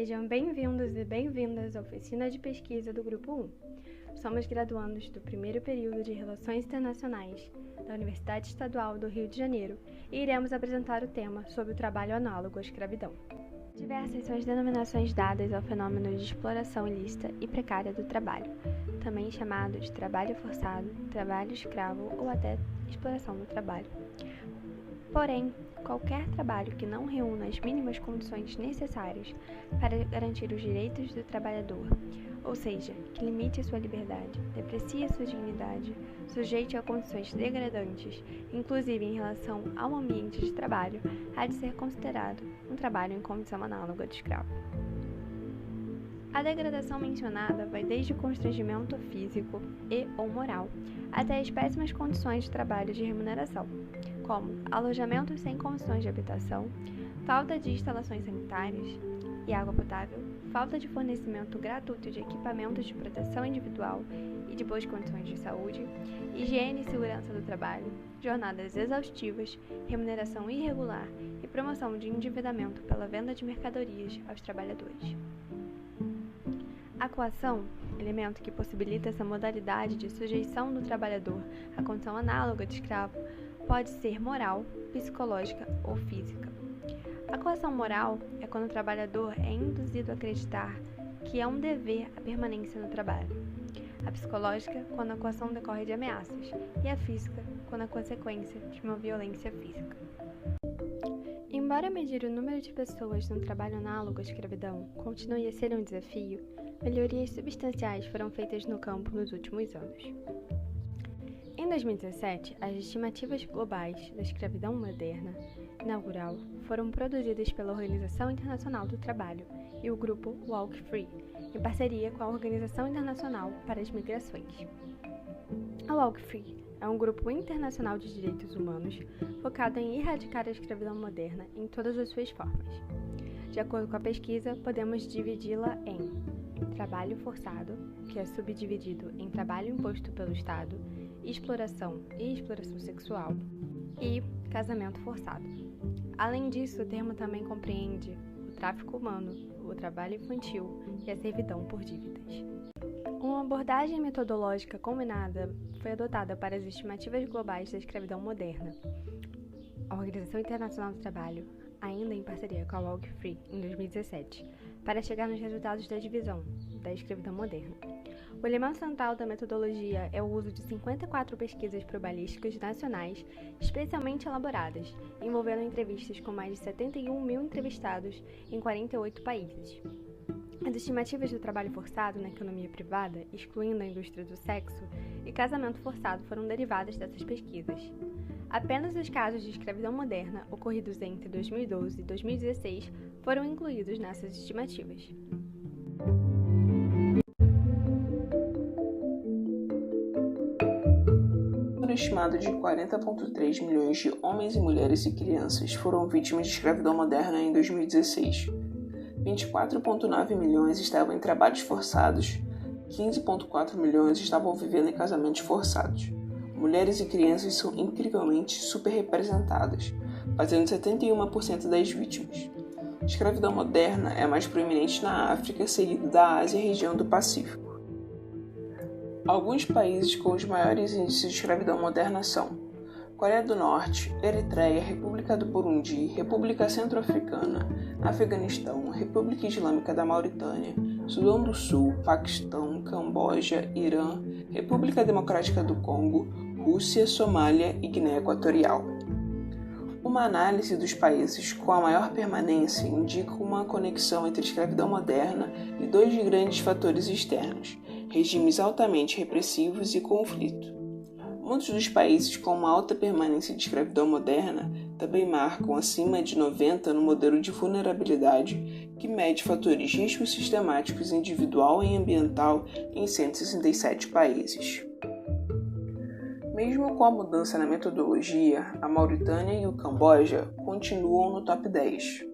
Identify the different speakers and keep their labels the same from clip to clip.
Speaker 1: Sejam bem-vindos e bem-vindas à oficina de pesquisa do Grupo 1. Somos graduandos do primeiro período de Relações Internacionais da Universidade Estadual do Rio de Janeiro e iremos apresentar o tema sobre o trabalho análogo à escravidão. Diversas são as denominações dadas ao fenômeno de exploração ilícita e precária do trabalho, também chamado de trabalho forçado, trabalho escravo ou até exploração do trabalho. Porém, qualquer trabalho que não reúna as mínimas condições necessárias para garantir os direitos do trabalhador, ou seja, que limite a sua liberdade, deprecie a sua dignidade, sujeite a condições degradantes, inclusive em relação ao ambiente de trabalho, há de ser considerado um trabalho em condição análoga de escravo. A degradação mencionada vai desde o constrangimento físico e ou moral até as péssimas condições de trabalho de remuneração, como alojamentos sem condições de habitação, falta de instalações sanitárias e água potável, falta de fornecimento gratuito de equipamentos de proteção individual e de boas condições de saúde, higiene e segurança do trabalho, jornadas exaustivas, remuneração irregular e promoção de endividamento pela venda de mercadorias aos trabalhadores. A coação, elemento que possibilita essa modalidade de sujeição do trabalhador à condição análoga de escravo, pode ser moral, psicológica ou física. A coação moral é quando o trabalhador é induzido a acreditar que é um dever a permanência no trabalho. A psicológica, quando a coação decorre de ameaças, e a física, quando a consequência de uma violência física. Embora medir o número de pessoas no trabalho análogo à escravidão continue a ser um desafio, melhorias substanciais foram feitas no campo nos últimos anos. Em 2017, as estimativas globais da escravidão moderna inaugural foram produzidas pela Organização Internacional do Trabalho e o grupo Walk Free, em parceria com a Organização Internacional para as Migrações. A Walk Free é um grupo internacional de direitos humanos focado em erradicar a escravidão moderna em todas as suas formas. De acordo com a pesquisa, podemos dividi-la em trabalho forçado, que é subdividido em trabalho imposto pelo Estado, exploração e exploração sexual, e casamento forçado. Além disso, o termo também compreende o tráfico humano, o trabalho infantil e a servidão por dívidas. Uma abordagem metodológica combinada foi adotada para as estimativas globais da escravidão moderna. A Organização Internacional do Trabalho, ainda em parceria com a Walk Free, em 2017, para chegar nos resultados da divisão da escravidão moderna. O elemento central da metodologia é o uso de 54 pesquisas probabilísticas nacionais especialmente elaboradas, envolvendo entrevistas com mais de 71 mil entrevistados em 48 países. As estimativas do trabalho forçado na economia privada, excluindo a indústria do sexo, e casamento forçado foram derivadas dessas pesquisas. Apenas os casos de escravidão moderna ocorridos entre 2012 e 2016 foram incluídos nessas estimativas.
Speaker 2: Estimado de 40,3 milhões de homens e mulheres e crianças foram vítimas de escravidão moderna em 2016. 24,9 milhões estavam em trabalhos forçados, 15,4 milhões estavam vivendo em casamentos forçados. Mulheres e crianças são incrivelmente superrepresentadas, fazendo 71% das vítimas. A escravidão moderna é mais proeminente na África, seguido da Ásia e região do Pacífico. Alguns países com os maiores índices de escravidão moderna são Coreia do Norte, Eritreia, República do Burundi, República Centro-Africana, Afeganistão, República Islâmica da Mauritânia, Sudão do Sul, Paquistão, Camboja, Irã, República Democrática do Congo, Rússia, Somália e Guiné Equatorial. Uma análise dos países com a maior permanência indica uma conexão entre a escravidão moderna e dois grandes fatores externos: regimes altamente repressivos e conflito. Muitos dos países com uma alta permanência de escravidão moderna também marcam acima de 90 no modelo de vulnerabilidade, que mede fatores de risco sistemáticos individual e ambiental em 167 países. Mesmo com a mudança na metodologia, a Mauritânia e o Camboja continuam no top 10.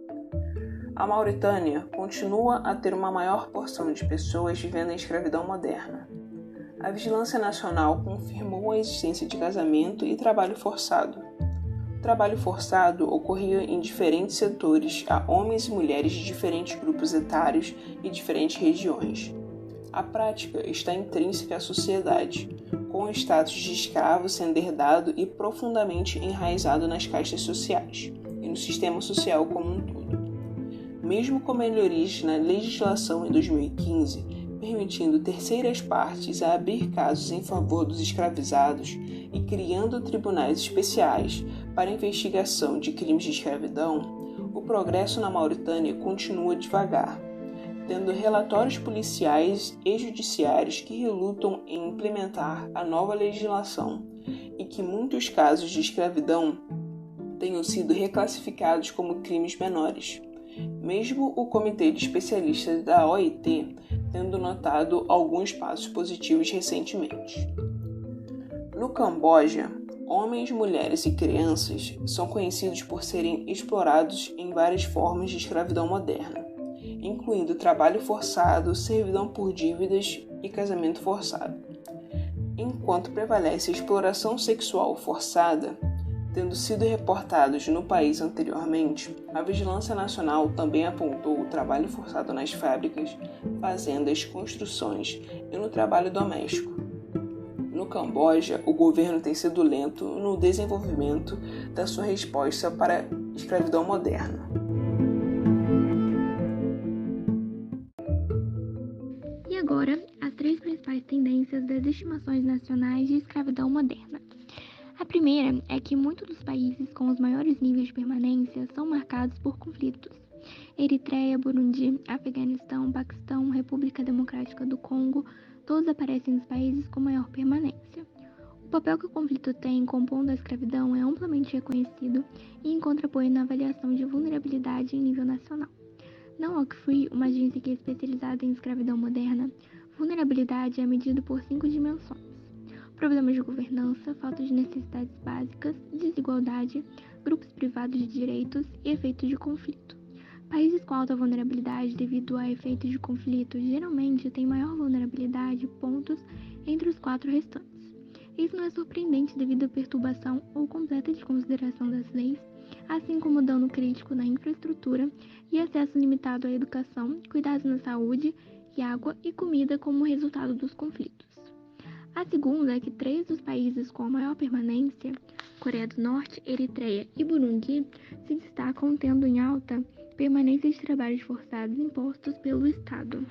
Speaker 2: A Mauritânia continua a ter uma maior porção de pessoas vivendo em escravidão moderna. A Vigilância Nacional confirmou a existência de casamento e trabalho forçado. O trabalho forçado ocorria em diferentes setores a homens e mulheres de diferentes grupos etários e diferentes regiões. A prática está intrínseca à sociedade, com o status de escravo sendo herdado e profundamente enraizado nas castas sociais e no sistema social como um todo. Mesmo com melhorias na legislação em 2015, permitindo terceiras partes a abrir casos em favor dos escravizados e criando tribunais especiais para investigação de crimes de escravidão, o progresso na Mauritânia continua devagar, tendo relatórios policiais e judiciários que relutam em implementar a nova legislação e que muitos casos de escravidão tenham sido reclassificados como crimes menores, mesmo o Comitê de Especialistas da OIT tendo notado alguns passos positivos recentemente. No Camboja, homens, mulheres e crianças são conhecidos por serem explorados em várias formas de escravidão moderna, incluindo trabalho forçado, servidão por dívidas e casamento forçado. Enquanto prevalece a exploração sexual forçada, tendo sido reportados no país anteriormente, a Vigilância Nacional também apontou o trabalho forçado nas fábricas, fazendas, construções e no trabalho doméstico. No Camboja, o governo tem sido lento no desenvolvimento da sua resposta para a escravidão moderna.
Speaker 1: E agora, as 3 principais tendências das estimações nacionais de escravidão moderna. A primeira é que muitos dos países com os maiores níveis de permanência são marcados por conflitos. Eritreia, Burundi, Afeganistão, Paquistão, República Democrática do Congo, todos aparecem nos países com maior permanência. O papel que o conflito tem compondo a escravidão é amplamente reconhecido e encontra apoio na avaliação de vulnerabilidade em nível nacional. Na Oxfree, uma agência que é especializada em escravidão moderna, vulnerabilidade é medida por 5 dimensões. Problemas de governança, falta de necessidades básicas, desigualdade, grupos privados de direitos e efeitos de conflito. Países com alta vulnerabilidade devido a efeitos de conflito geralmente têm maior vulnerabilidade pontos entre os 4 restantes. Isso não é surpreendente devido à perturbação ou completa desconsideração das leis, assim como dano crítico na infraestrutura e acesso limitado à educação, cuidados na saúde e água e comida como resultado dos conflitos. A segunda é que 3 dos países com a maior permanência, Coreia do Norte, Eritreia e Burundi, se destacam tendo em alta permanência de trabalhos forçados impostos pelo Estado,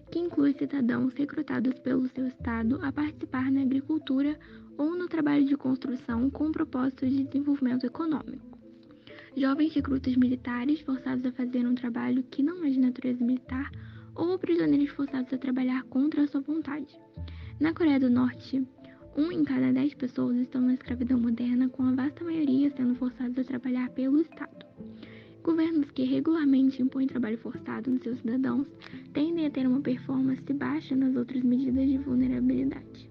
Speaker 1: que inclui cidadãos recrutados pelo seu Estado a participar na agricultura ou no trabalho de construção com propósito de desenvolvimento econômico. Jovens recrutas militares forçados a fazer um trabalho que não é de natureza militar ou prisioneiros forçados a trabalhar contra a sua vontade. Na Coreia do Norte, 1 em cada 10 pessoas estão na escravidão moderna, com a vasta maioria sendo forçados a trabalhar pelo Estado. Governos que regularmente impõem trabalho forçado nos seus cidadãos tendem a ter uma performance baixa nas outras medidas de vulnerabilidade.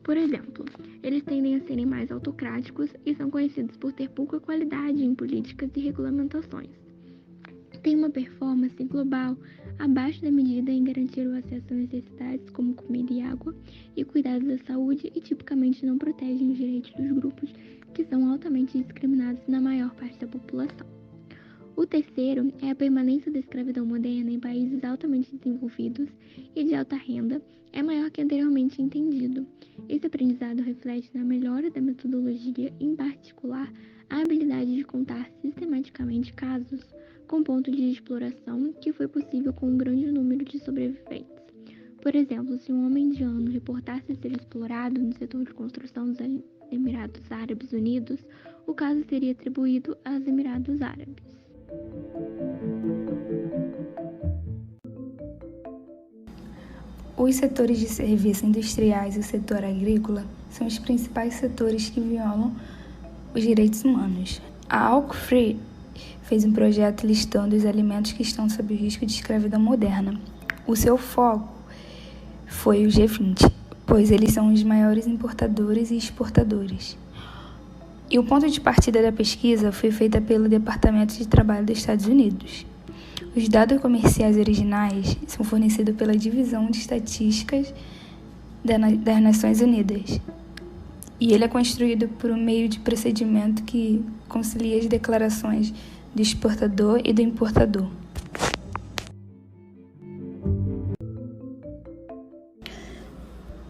Speaker 1: Por exemplo, eles tendem a serem mais autocráticos e são conhecidos por ter pouca qualidade em políticas e regulamentações. Tem uma performance global abaixo da medida em garantir o acesso a necessidades como comida e água e cuidados da saúde e tipicamente não protegem os direitos dos grupos que são altamente discriminados na maior parte da população. O terceiro é a permanência da escravidão moderna em países altamente desenvolvidos e de alta renda é maior que anteriormente entendido. Esse aprendizado reflete na melhora da metodologia, em particular, a habilidade de contar sistematicamente casos com ponto de exploração que foi possível com um grande número de sobreviventes. Por exemplo, se um homem indiano reportasse ser explorado no setor de construção dos Emirados Árabes Unidos, o caso seria atribuído aos Emirados Árabes.
Speaker 3: Os setores de serviços industriais e o setor agrícola são os principais setores que violam os direitos humanos. A Oxfree fez um projeto listando os alimentos que estão sob o risco de escravidão moderna. O seu foco foi o G20, pois eles são os maiores importadores e exportadores. E o ponto de partida da pesquisa foi feita pelo Departamento de Trabalho dos Estados Unidos. Os dados comerciais originais são fornecidos pela Divisão de Estatísticas das Nações Unidas. e ele é construído por meio de procedimento que concilia as declarações do exportador e do importador.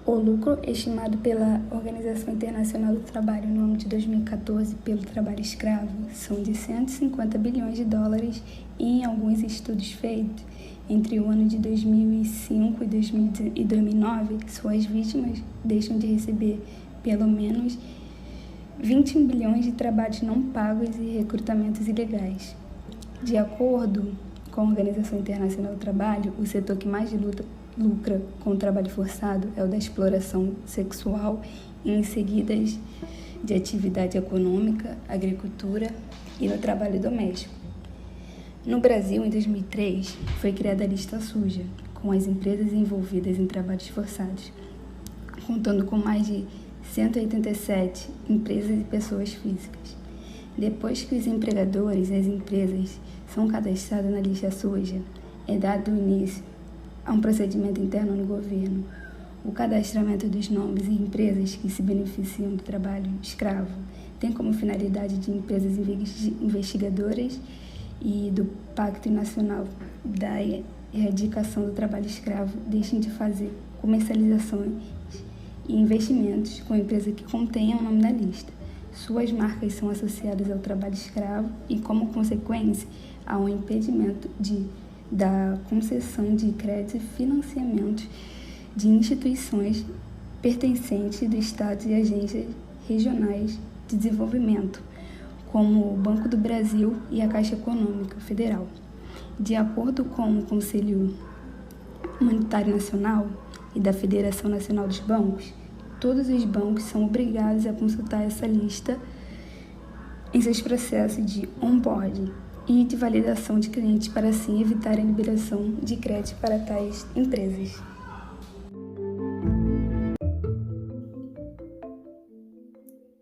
Speaker 3: O lucro estimado pela Organização Internacional do Trabalho no ano de 2014 pelo trabalho escravo são de 150 bilhões de dólares e, em alguns estudos feitos entre o ano de 2005 e 2009, suas vítimas deixam de receber pelo menos 21 bilhões de trabalhos não pagos e recrutamentos ilegais. De acordo com a Organização Internacional do Trabalho, o setor que mais lucra com o trabalho forçado é o da exploração sexual, em seguida de atividade econômica, agricultura e no trabalho doméstico. No Brasil, em 2003, foi criada a lista suja, com as empresas envolvidas em trabalhos forçados, contando com mais de 187 empresas e pessoas físicas. Depois que os empregadores e as empresas são cadastrados na lista suja, é dado início a um procedimento interno no governo. O cadastramento dos nomes e empresas que se beneficiam do trabalho escravo tem como finalidade de empresas investigadoras e do Pacto Nacional da Erradicação do Trabalho Escravo deixem de fazer comercializações e investimentos com empresas que contenham o nome na lista. Suas marcas são associadas ao trabalho escravo e, como consequência, há um impedimento da concessão de crédito e financiamento de instituições pertencentes do Estado e agências regionais de desenvolvimento, como o Banco do Brasil e a Caixa Econômica Federal. De acordo com o Conselho Monetário Nacional e da Federação Nacional dos Bancos, todos os bancos são obrigados a consultar essa lista em seus processos de onboarding e de validação de clientes para assim evitar a liberação de crédito para tais empresas.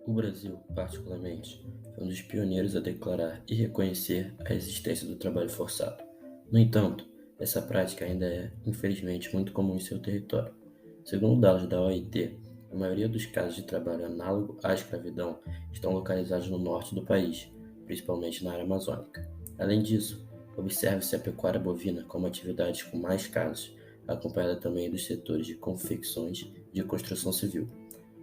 Speaker 4: O Brasil, particularmente, foi um dos pioneiros a declarar e reconhecer a existência do trabalho forçado. No entanto, essa prática ainda é, infelizmente, muito comum em seu território. Segundo dados da OIT, a maioria dos casos de trabalho análogo à escravidão estão localizados no norte do país, principalmente na área amazônica. Além disso, observa-se a pecuária bovina como atividade com mais casos, acompanhada também dos setores de confecções e de construção civil.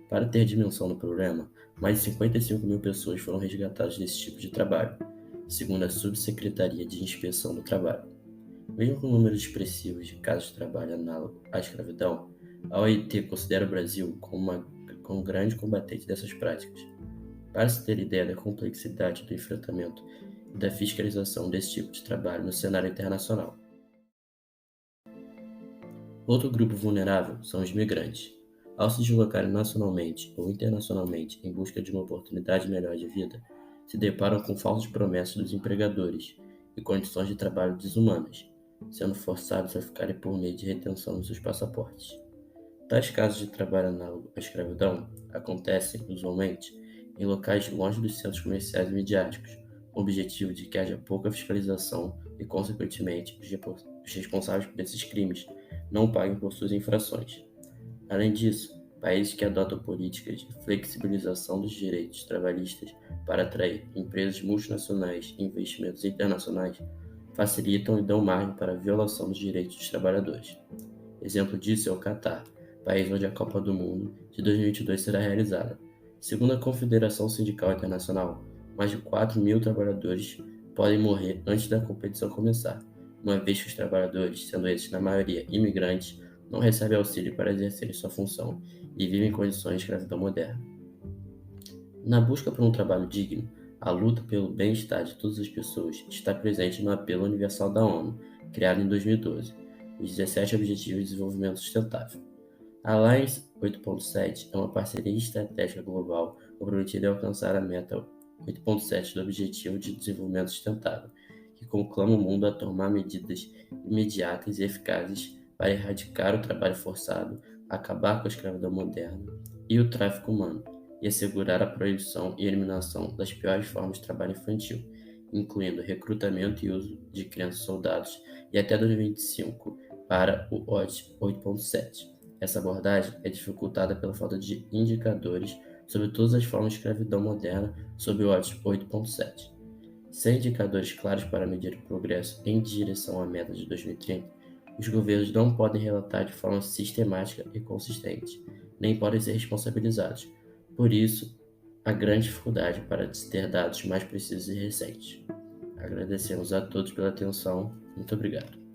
Speaker 4: Para ter dimensão do problema, mais de 55 mil pessoas foram resgatadas desse tipo de trabalho, segundo a Subsecretaria de Inspeção do Trabalho. Mesmo com números expressivos de casos de trabalho análogo à escravidão, a OIT considera o Brasil como um grande combatente dessas práticas. Para se ter ideia da complexidade do enfrentamento e da fiscalização desse tipo de trabalho no cenário internacional. Outro grupo vulnerável são os migrantes. Ao se deslocarem nacionalmente ou internacionalmente em busca de uma oportunidade melhor de vida, se deparam com falsas promessas dos empregadores e condições de trabalho desumanas, sendo forçados a ficarem por meio de retenção dos seus passaportes. Tais casos de trabalho análogo à escravidão acontecem, usualmente, em locais longe dos centros comerciais e midiáticos, com o objetivo de que haja pouca fiscalização e, consequentemente, os responsáveis por esses crimes não paguem por suas infrações. Além disso, países que adotam políticas de flexibilização dos direitos trabalhistas para atrair empresas multinacionais e investimentos internacionais facilitam e dão margem para a violação dos direitos dos trabalhadores. Exemplo disso é o Catar, país onde a Copa do Mundo de 2022 será realizada. Segundo a Confederação Sindical Internacional, mais de 4 mil trabalhadores podem morrer antes da competição começar, uma vez que os trabalhadores, sendo esses na maioria imigrantes, não recebem auxílio para exercerem sua função e vivem em condições de escravidão moderna. Na busca por um trabalho digno, a luta pelo bem-estar de todas as pessoas está presente no Apelo Universal da ONU, criado em 2012, os 17 Objetivos de Desenvolvimento Sustentável. A Alliance 8.7 é uma parceria estratégica global comprometida a alcançar a meta 8.7 do Objetivo de Desenvolvimento Sustentável, que conclama o mundo a tomar medidas imediatas e eficazes para erradicar o trabalho forçado, acabar com a escravidão moderna e o tráfico humano, e assegurar a proibição e eliminação das piores formas de trabalho infantil, incluindo recrutamento e uso de crianças soldados, e até 2025 para o ODD 8.7. Essa abordagem é dificultada pela falta de indicadores sobre todas as formas de escravidão moderna sob o ODS 8.7. Sem indicadores claros para medir o progresso em direção à meta de 2030, os governos não podem relatar de forma sistemática e consistente, nem podem ser responsabilizados. Por isso, há grande dificuldade para se ter dados mais precisos e recentes. Agradecemos a todos pela atenção. Muito obrigado.